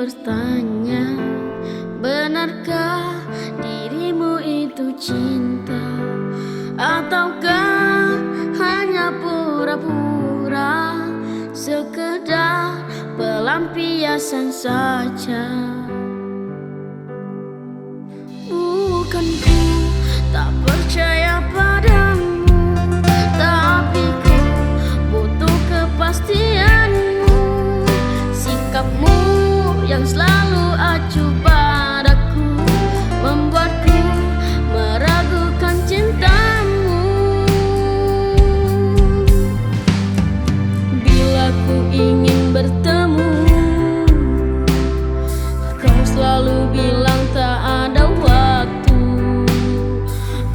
bertanya, benarkah dirimu itu cinta, ataukah hanya pura-pura, sekedar pelampiasan saja? Bukanku tak percaya padamu, tapi ku butuh kepastianmu. Sikapmu yang selalu acuh padaku membuatku meragukan cintamu. Bila ku ingin bertemu, kau selalu bilang tak ada waktu.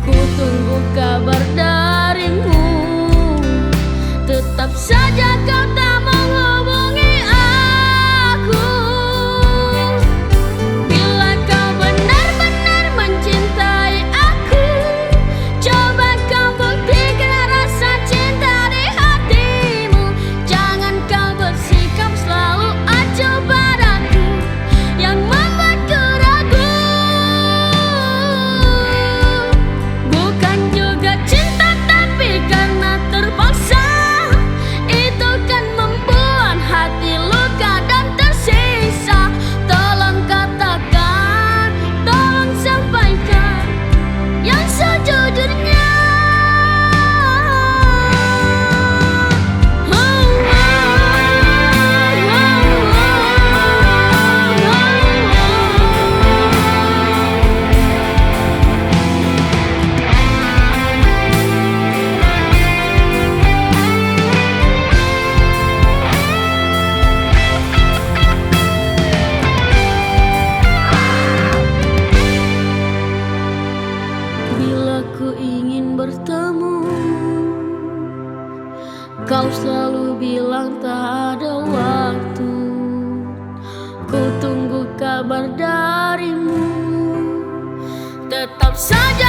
Ku tunggu kabar darimu, tetap saja kau tak menghubungi aku. Bila kau benar-benar mencintai aku, coba kau buktikan rasa cinta di hatimu. Jangan kau bersikap selalu acuh padaku yang membuatku ragu. Bukan juga cinta tapi karena terpaksa, itu kan membuat hati luka dan tersisa. Tolong katakan, tolong sampaikan yang sejujurnya. Bila ku ingin bertemu, kau selalu bilang tak ada waktu. Ku tunggu kabar darimu, tetap saja